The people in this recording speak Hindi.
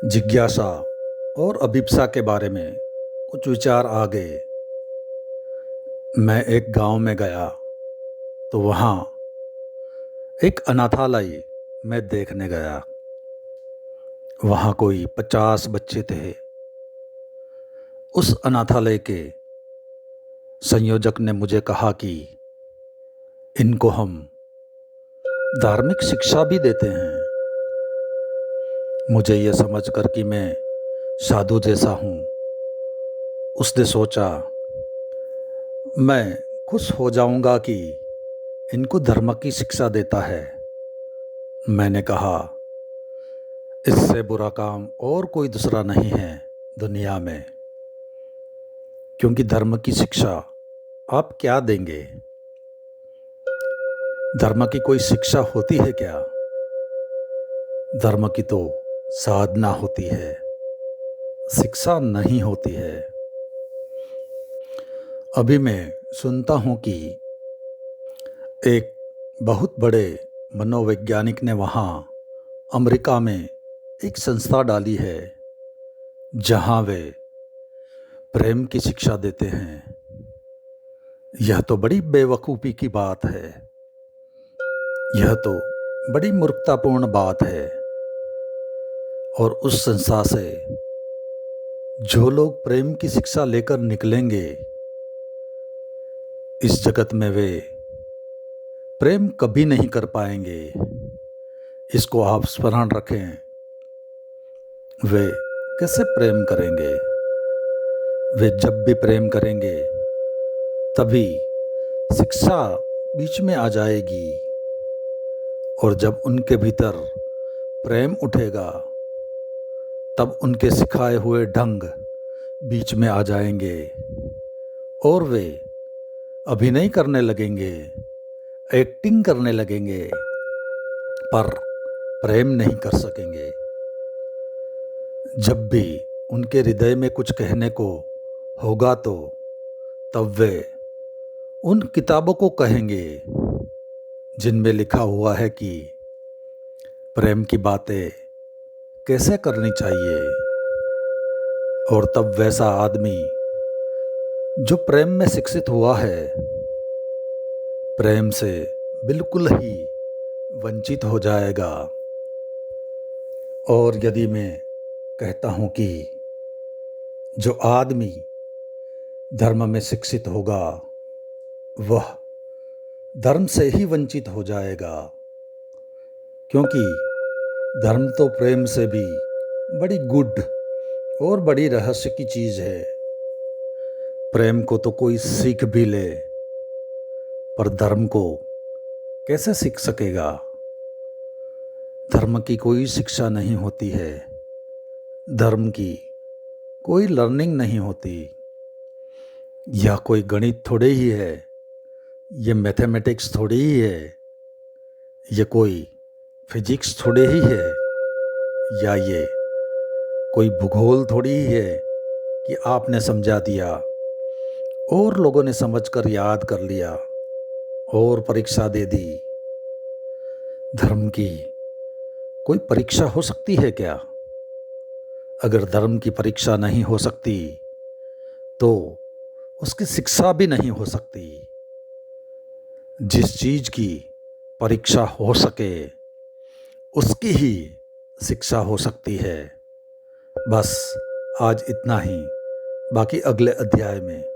जिज्ञासा और अभिप्सा के बारे में कुछ विचार आ गए। मैं एक गांव में गया तो वहाँ एक अनाथालय मैं देखने गया। वहाँ कोई 50 बच्चे थे। उस अनाथालय के संयोजक ने मुझे कहा कि इनको हम धार्मिक शिक्षा भी देते हैं। मुझे ये समझकर कि मैं साधु जैसा हूँ, उसने सोचा मैं खुश हो जाऊंगा कि इनको धर्म की शिक्षा देता है। मैंने कहा इससे बुरा काम और कोई दूसरा नहीं है दुनिया में, क्योंकि धर्म की शिक्षा आप क्या देंगे? धर्म की कोई शिक्षा होती है क्या? धर्म की तो साधना होती है, शिक्षा नहीं होती है। अभी मैं सुनता हूँ कि एक बहुत बड़े मनोवैज्ञानिक ने वहाँ अमेरिका में एक संस्था डाली है जहाँ वे प्रेम की शिक्षा देते हैं। यह तो बड़ी बेवकूफ़ी की बात है। यह तो बड़ी मूर्खतापूर्ण बात है। और उस संस्था से जो लोग प्रेम की शिक्षा लेकर निकलेंगे, इस जगत में वे प्रेम कभी नहीं कर पाएंगे। इसको आप स्मरण रखें। वे कैसे प्रेम करेंगे? वे जब भी प्रेम करेंगे तभी शिक्षा बीच में आ जाएगी, और जब उनके भीतर प्रेम उठेगा तब उनके सिखाए हुए ढंग बीच में आ जाएंगे और वे अभिनय करने लगेंगे, एक्टिंग करने लगेंगे, पर प्रेम नहीं कर सकेंगे। जब भी उनके हृदय में कुछ कहने को होगा तो तब वे उन किताबों को कहेंगे जिनमें लिखा हुआ है कि प्रेम की बातें कैसे करनी चाहिए। और तब वैसा आदमी जो प्रेम में शिक्षित हुआ है, प्रेम से बिल्कुल ही वंचित हो जाएगा। और यदि मैं कहता हूँ कि जो आदमी धर्म में शिक्षित होगा वह धर्म से ही वंचित हो जाएगा, क्योंकि धर्म तो प्रेम से भी बड़ी गुड और बड़ी रहस्य की चीज़ है। प्रेम को तो कोई सीख भी ले, पर धर्म को कैसे सीख सकेगा? धर्म की कोई शिक्षा नहीं होती है, धर्म की कोई लर्निंग नहीं होती। यह कोई गणित थोड़े ही है, ये मैथमेटिक्स थोड़ी ही है, ये कोई फिजिक्स थोड़े ही है, या ये कोई भूगोल थोड़ी ही है कि आपने समझा दिया और लोगों ने समझकर याद कर लिया और परीक्षा दे दी। धर्म की कोई परीक्षा हो सकती है क्या? अगर धर्म की परीक्षा नहीं हो सकती तो उसकी शिक्षा भी नहीं हो सकती। जिस चीज की परीक्षा हो सके उसकी ही शिक्षा हो सकती है। बस आज इतना ही, बाकी अगले अध्याय में।